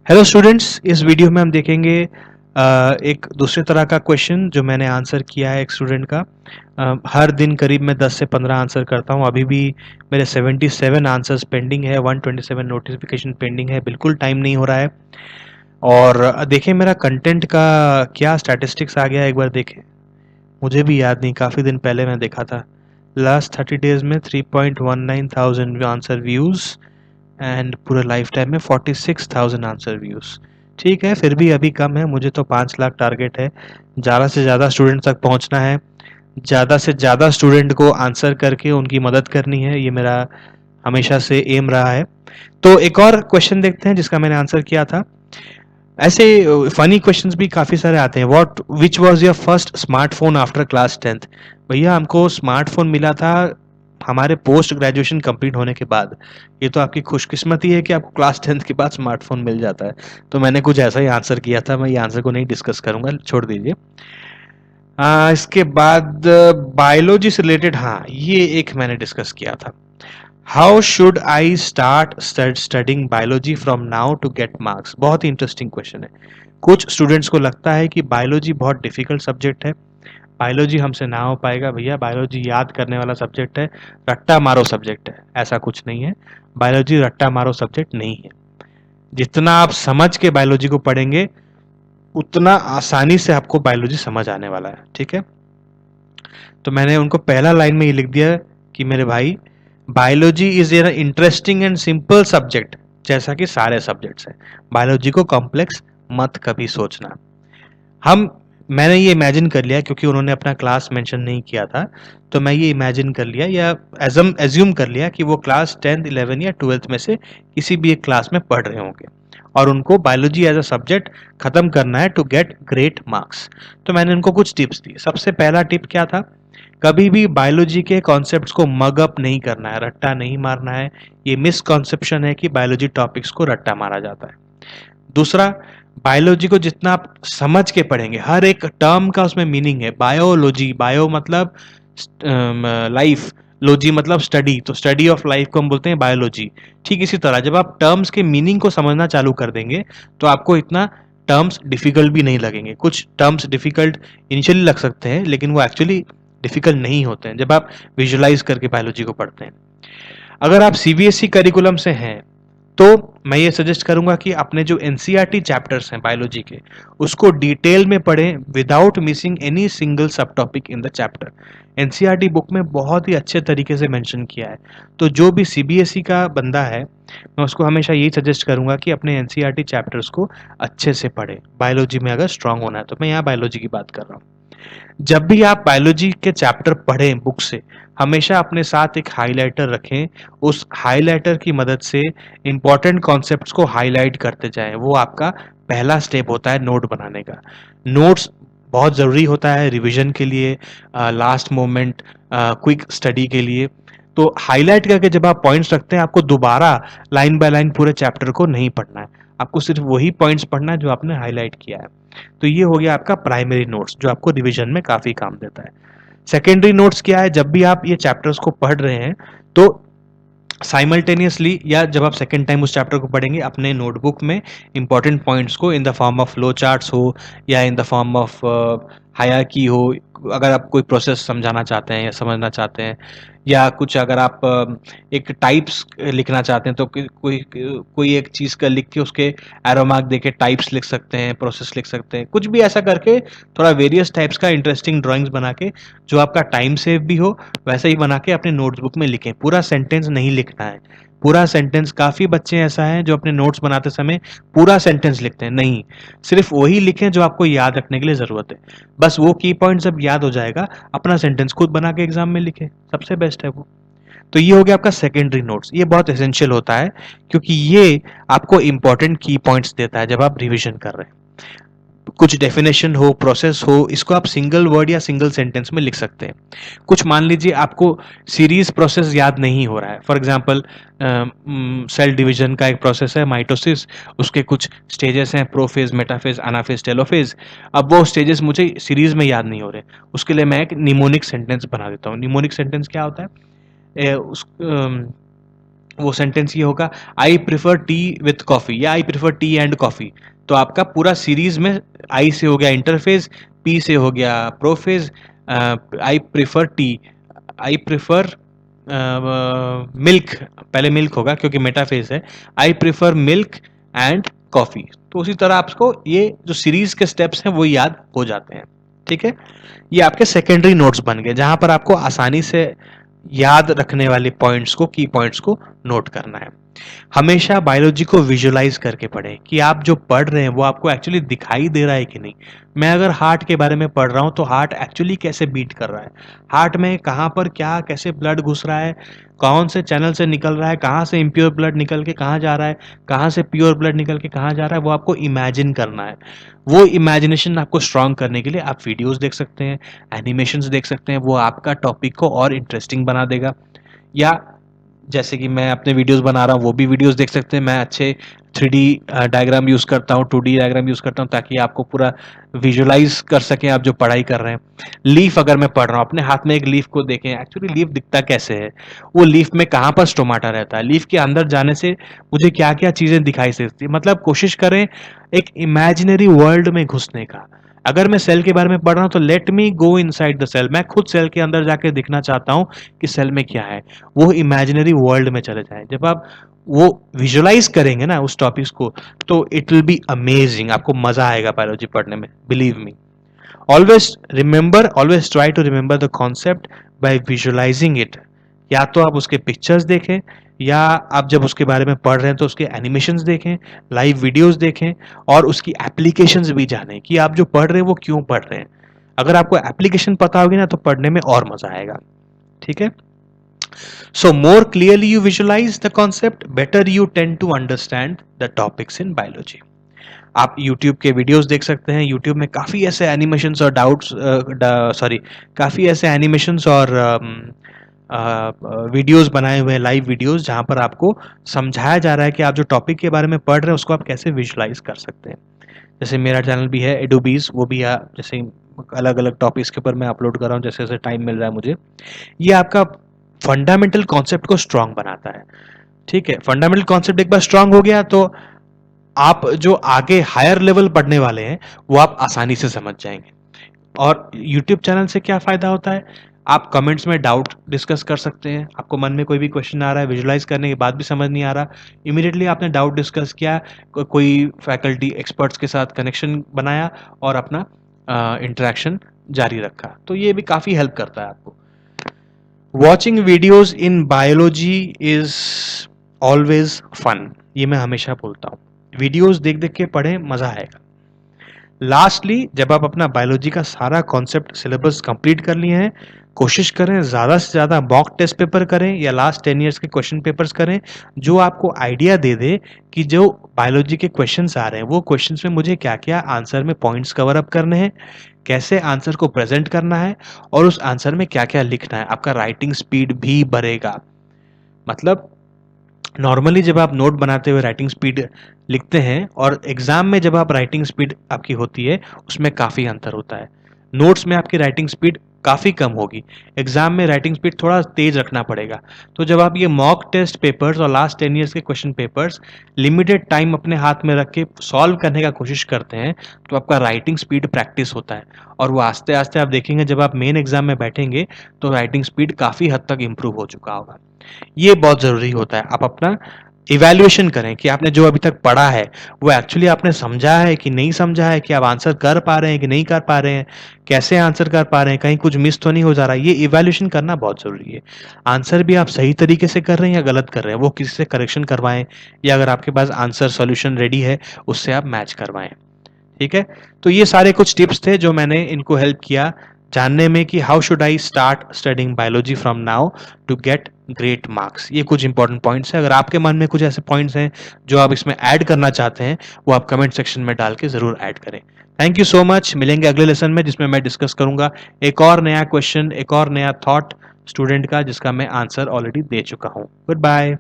Hello students, इस video में हम देखेंगे एक दूसरे तरह का क्वेश्चन जो मैंने आंसर किया है एक स्टूडेंट का। हर दिन करीब मैं 10 से 15 आंसर करता हूँ। अभी भी मेरे 77 आंसर्स पेंडिंग है, 127 नोटिफिकेशन पेंडिंग है, बिल्कुल टाइम नहीं हो रहा है। और देखें मेरा कंटेंट का क्या स्टैटिस्टिक्स आ गया है, एक बार देखें। मुझे भी याद नहीं, काफ़ी दिन पहले मैं देखा था। लास्ट 30 डेज में 3.19 थाउजेंड आंसर व्यूज़ एंड पूरे लाइफ टाइम में 46,000 आंसर व्यूज। ठीक है, फिर भी अभी कम है। मुझे तो 5 लाख टारगेट है, ज़्यादा से ज़्यादा स्टूडेंट तक पहुंचना है, ज़्यादा से ज़्यादा स्टूडेंट को आंसर करके उनकी मदद करनी है। ये मेरा हमेशा से एम रहा है। तो एक और क्वेश्चन देखते हैं जिसका मैंने आंसर किया था। ऐसे फनी क्वेश्चंस भी काफ़ी सारे आते हैं। What which was your first smartphone after class 10th? भैया, हमको स्मार्टफोन मिला था हमारे पोस्ट ग्रेजुएशन कंप्लीट होने के बाद। ये तो आपकी खुशकिस्मती है कि आपको क्लास 10th के बाद स्मार्टफोन मिल जाता है। तो मैंने कुछ ऐसा ही आंसर किया था। मैं ये आंसर को नहीं डिस्कस करूंगा, छोड़ दीजिए। इसके बाद बायोलॉजी से रिलेटेड, हाँ, ये एक मैंने डिस्कस किया था। How should I start studying biology from now to get marks? बहुत ही इंटरेस्टिंग क्वेश्चन है। कुछ स्टूडेंट्स को लगता है कि बायोलॉजी बहुत डिफिकल्ट सब्जेक्ट है, बायोलॉजी हमसे ना हो पाएगा। भैया, बायोलॉजी याद करने वाला सब्जेक्ट है, रट्टा मारो सब्जेक्ट है। ऐसा कुछ नहीं है, बायोलॉजी रट्टा मारो सब्जेक्ट नहीं है। जितना आप समझ के बायोलॉजी को पढ़ेंगे उतना आसानी से आपको बायोलॉजी समझ आने वाला है। ठीक है, तो मैंने उनको पहला लाइन में ये लिख दिया कि मेरे भाई, biology is an interesting and simple subject, जैसा कि सारे सब्जेक्ट्स हैं। बायोलॉजी को कॉम्प्लेक्स मत कभी सोचना। हम मैंने ये इमेजिन कर लिया, क्योंकि उन्होंने अपना क्लास मेंशन नहीं किया था, तो मैं ये इमेजिन कर लिया या एज्यूम कर लिया कि वो क्लास 10th 11 या 12th में से किसी भी एक क्लास में पढ़ रहे होंगे और उनको बायोलॉजी एज अ सब्जेक्ट खत्म करना है टू गेट ग्रेट मार्क्स। तो मैंने उनको कुछ टिप्स दिए। सबसे पहला टिप क्या था? कभी भी बायोलॉजी के कॉन्सेप्ट्स को मग अप नहीं करना है, रट्टा नहीं मारना है। ये मिसकॉन्सेप्शन है कि बायोलॉजी टॉपिक्स को रट्टा मारा जाता है। दूसरा, बायोलॉजी को जितना आप समझ के पढ़ेंगे, हर एक टर्म का उसमें मीनिंग है। बायोलॉजी, बायो मतलब लाइफ, लॉजी मतलब स्टडी, तो स्टडी ऑफ लाइफ को हम बोलते हैं बायोलॉजी। ठीक इसी तरह जब आप टर्म्स के मीनिंग को समझना चालू कर देंगे तो आपको इतना टर्म्स डिफिकल्ट भी नहीं लगेंगे। कुछ टर्म्स डिफिकल्ट इनिशियली लग सकते हैं, लेकिन वो एक्चुअली डिफिकल्ट नहीं होते हैं जब आप विजुअलाइज करके बायोलॉजी को पढ़ते हैं। अगर आप सीबीएसई करिकुलम से हैं तो मैं ये सजेस्ट करूंगा कि अपने जो एनसीईआरटी चैप्टर्स हैं बायोलॉजी के, उसको डिटेल में पढ़ें विदाउट मिसिंग एनी सिंगल सब topic in the chapter. NCERT book में बहुत ही अच्छे तरीके से मेंशन किया है। तो जो भी सीबीएसई का बंदा है, मैं उसको हमेशा यही सजेस्ट करूंगा कि अपने एनसीईआरटी चैप्टर्स को अच्छे से पढ़े। बायोलॉजी में अगर स्ट्रांग होना है तो मैं यहाँ बायोलॉजी की बात कर रहा हूँ। जब भी आप बायोलॉजी के चैप्टर पढ़ें बुक से, हमेशा अपने साथ एक हाइलाइटर रखें। उस हाइलाइटर की मदद से इंपॉर्टेंट कॉन्सेप्ट्स को हाईलाइट करते जाएं। वो आपका पहला स्टेप होता है नोट बनाने का। नोट्स बहुत ज़रूरी होता है रिवीजन के लिए, लास्ट मोमेंट क्विक स्टडी के लिए। तो हाईलाइट करके जब आप पॉइंट्स रखते हैं, आपको दोबारा लाइन बाय लाइन पूरे चैप्टर को नहीं पढ़ना है। आपको सिर्फ वही पॉइंट्स पढ़ना है जो आपने हाईलाइट किया है। तो ये हो गया आपका प्राइमरी नोट्स, जो आपको रिवीजन में काफ़ी काम देता है। सेकेंडरी नोट्स क्या है? जब भी आप ये चैप्टर्स को पढ़ रहे हैं तो साइमल्टेनियसली, या जब आप सेकेंड टाइम उस चैप्टर को पढ़ेंगे, अपने नोटबुक में इंपॉर्टेंट पॉइंट्स को in the form of flow charts हो या in the form of hierarchy हो, अगर आप कोई प्रोसेस समझाना चाहते हैं या समझना चाहते हैं, या कुछ अगर आप एक टाइप्स लिखना चाहते हैं तो कोई कोई एक चीज़ का लिख के उसके एरो मार्क देके टाइप्स लिख सकते हैं, प्रोसेस लिख सकते हैं, कुछ भी ऐसा करके थोड़ा वेरियस टाइप्स का इंटरेस्टिंग ड्राइंग्स बना के, जो आपका टाइम सेव भी हो, वैसे ही बना के अपने नोटबुक में लिखें। पूरा सेंटेंस नहीं लिखना है। पूरा सेंटेंस, काफ़ी बच्चे ऐसा हैं जो अपने नोट्स बनाते समय पूरा सेंटेंस लिखते हैं। नहीं, सिर्फ वही लिखें जो आपको याद रखने के लिए ज़रूरत है। बस वो की पॉइंट जब याद हो जाएगा, अपना सेंटेंस खुद बना के एग्जाम में लिखें, सबसे बेस्ट है वो। तो ये हो गया आपका सेकेंडरी नोट्स। ये बहुत एसेंशियल होता है क्योंकि ये आपको इंपॉर्टेंट की पॉइंट्स देता है जब आप रिविजन कर रहे हैं। कुछ डेफिनेशन हो, प्रोसेस हो, इसको आप सिंगल वर्ड या सिंगल सेंटेंस में लिख सकते हैं। कुछ मान लीजिए आपको सीरीज प्रोसेस याद नहीं हो रहा है। फॉर एग्जांपल, सेल डिवीजन का एक प्रोसेस है माइटोसिस, उसके कुछ स्टेजेस हैं, प्रोफेज, मेटाफेज, एनाफेज, टेलोफेज। अब वो स्टेजेस मुझे सीरीज में याद नहीं हो रहे, उसके लिए मैं एक निमोनिक सेंटेंस बना देता हूँ। निमोनिक सेंटेंस क्या होता है? उस वो सेंटेंस ये होगा, I prefer tea with coffee या I prefer tea and coffee. तो आपका पूरा सीरीज में आई से हो गया इंटरफेस, पी से हो गया prophase, I prefer T, I prefer milk, पहले मिल्क होगा क्योंकि मेटाफेज है, I prefer milk and coffee. तो उसी तरह आपको ये जो सीरीज के स्टेप्स हैं वो याद हो जाते हैं। ठीक है, ये आपके सेकेंडरी नोट्स बन गए जहां पर आपको आसानी से याद रखने वाले पॉइंट्स को, की पॉइंट्स को नोट करना है। हमेशा बायोलॉजी को विजुअलाइज करके पढ़ें कि आप जो पढ़ रहे हैं वो आपको एक्चुअली दिखाई दे रहा है कि नहीं। मैं अगर हार्ट के बारे में पढ़ रहा हूँ तो हार्ट एक्चुअली कैसे बीट कर रहा है, हार्ट में कहाँ पर क्या कैसे ब्लड घुस रहा है, कौन से चैनल से निकल रहा है, कहाँ से इम्प्योर ब्लड निकल के कहाँ जा रहा है, कहाँ से प्योर ब्लड निकल के कहाँ जा रहा है, वो आपको इमेजिन करना है। वो इमेजिनेशन आपको स्ट्रांग करने के लिए आप वीडियोस देख सकते हैं, एनिमेशंस देख सकते हैं, वो आपका टॉपिक को और इंटरेस्टिंग बना देगा। या जैसे कि मैं अपने वीडियोस बना रहा हूँ, वो भी वीडियोस देख सकते हैं। मैं अच्छे 3D डायग्राम यूज़ करता हूँ, 2D डायग्राम यूज़ करता हूँ ताकि आपको पूरा विजुअलाइज कर सकें आप जो पढ़ाई कर रहे हैं। लीफ अगर मैं पढ़ रहा हूँ, अपने हाथ में एक लीफ को देखें, एक्चुअली लीफ दिखता कैसे है, वो लीफ में कहाँ पर स्टोमाटा रहता है, लीफ के अंदर जाने से मुझे क्या क्या चीज़ें दिखाई देती है। मतलब कोशिश करें एक इमेजिनरी वर्ल्ड में घुसने का। अगर मैं सेल के बारे में पढ़ रहा हूँ तो let me go inside the cell, मैं खुद सेल के अंदर जाके देखना चाहता हूँ कि सेल में क्या है, वो इमेजिनरी वर्ल्ड में चले जाएं। जब आप वो विजुअलाइज करेंगे ना उस टॉपिक्स को, तो इट विल बी अमेजिंग, आपको मजा आएगा बायोलॉजी पढ़ने में, believe me. Always try to remember the concept by visualising it. या तो आप उसके पिक्चर्स देखें, या आप जब उसके बारे में पढ़ रहे हैं तो उसके एनिमेशंस देखें, लाइव वीडियोस देखें, और उसकी एप्लीकेशंस भी जानें कि आप जो पढ़ रहे हैं वो क्यों पढ़ रहे हैं। अगर आपको एप्लीकेशन पता होगी ना तो पढ़ने में और मजा आएगा। ठीक है, so more clearly you visualize the concept, better you tend to understand the topics in biology. आप YouTube के वीडियोस देख सकते हैं, YouTube में काफ़ी ऐसे एनिमेशंस और काफ़ी ऐसे एनिमेशंस और वीडियोस बनाए हुए हैं, लाइव वीडियोस, जहाँ पर आपको समझाया जा रहा है कि आप जो टॉपिक के बारे में पढ़ रहे हैं उसको आप कैसे विजुलाइज कर सकते हैं। जैसे मेरा चैनल भी है एडोबीज, वो भी जैसे अलग अलग टॉपिक्स के ऊपर मैं अपलोड कर रहा हूँ जैसे जैसे टाइम मिल रहा है मुझे। ये आपका फंडामेंटल कॉन्सेप्ट को स्ट्रांग बनाता है। ठीक है, फंडामेंटल कॉन्सेप्ट एक बार स्ट्रांग हो गया तो आप जो आगे हायर लेवल पढ़ने वाले हैं वो आप आसानी से समझ जाएंगे। और YouTube चैनल से क्या फ़ायदा होता है, आप कमेंट्स में डाउट डिस्कस कर सकते हैं। आपको मन में कोई भी क्वेश्चन आ रहा है, विजुलाइज करने के बाद भी समझ नहीं आ रहा, इमीडिएटली आपने डाउट डिस्कस किया, कोई फैकल्टी एक्सपर्ट्स के साथ कनेक्शन बनाया और अपना इंटरेक्शन जारी रखा। तो ये भी काफ़ी हेल्प करता है आपको। Watching videos in biology is always fun, ये मैं हमेशा बोलता हूँ। वीडियोज देख देख के पढ़ें, मज़ा आएगा। लास्टली, जब आप अपना बायोलॉजी का सारा कॉन्सेप्ट सिलेबस कंप्लीट कर लिए हैं, कोशिश करें ज़्यादा से ज़्यादा मॉक टेस्ट पेपर करें या लास्ट 10 ईयर्स के क्वेश्चन पेपर्स करें, जो आपको आइडिया दे दे कि जो बायोलॉजी के क्वेश्चंस आ रहे हैं वो क्वेश्चंस में मुझे क्या क्या आंसर में पॉइंट्स कवर अप करने हैं, कैसे आंसर को प्रेजेंट करना है, और उस आंसर में क्या क्या लिखना है। आपका राइटिंग स्पीड भी बढ़ेगा। मतलब नॉर्मली जब आप नोट बनाते हुए राइटिंग स्पीड लिखते हैं और एग्जाम में जब आप राइटिंग स्पीड आपकी होती है, उसमें काफ़ी अंतर होता है। नोट्स में आपकी राइटिंग स्पीड काफ़ी कम होगी, एग्जाम में राइटिंग स्पीड थोड़ा तेज रखना पड़ेगा। तो जब आप ये मॉक टेस्ट पेपर्स और लास्ट 10 ईयर्स के क्वेश्चन पेपर्स लिमिटेड टाइम अपने हाथ में रख के सॉल्व करने का कोशिश करते हैं, तो आपका राइटिंग स्पीड प्रैक्टिस होता है, और वो आस्ते आस्ते आप देखेंगे जब आप मेन एग्जाम में बैठेंगे तो राइटिंग स्पीड काफ़ी हद तक इम्प्रूव हो चुका होगा। ये बहुत ज़रूरी होता है। आप अपना इवैल्यूएशन करें कि आपने जो अभी तक पढ़ा है वो एक्चुअली आपने समझा है कि नहीं समझा है, कि आप आंसर कर पा रहे हैं कि नहीं कर पा रहे हैं, कैसे आंसर कर पा रहे हैं, कहीं कुछ मिस तो नहीं हो जा रहा है। ये इवैल्यूएशन करना बहुत ज़रूरी है। आंसर भी आप सही तरीके से कर रहे हैं या गलत कर रहे हैं, वो किसी से करेक्शन करवाएं, या अगर आपके पास आंसर सॉल्यूशन रेडी है उससे आप मैच करवाएं। ठीक है, तो ये सारे कुछ टिप्स थे जो मैंने इनको हेल्प किया जानने में कि how should I start studying biology from now to get great marks. ये कुछ इंपॉर्टेंट पॉइंट्स हैं। अगर आपके मन में कुछ ऐसे पॉइंट्स हैं जो आप इसमें ऐड करना चाहते हैं, वो आप कमेंट सेक्शन में डाल के ज़रूर ऐड करें। Thank you so much. मिलेंगे अगले लेसन में जिसमें मैं डिस्कस करूंगा एक और नया क्वेश्चन, एक और नया थॉट स्टूडेंट का, जिसका मैं आंसर ऑलरेडी दे चुका हूँ। Good bye.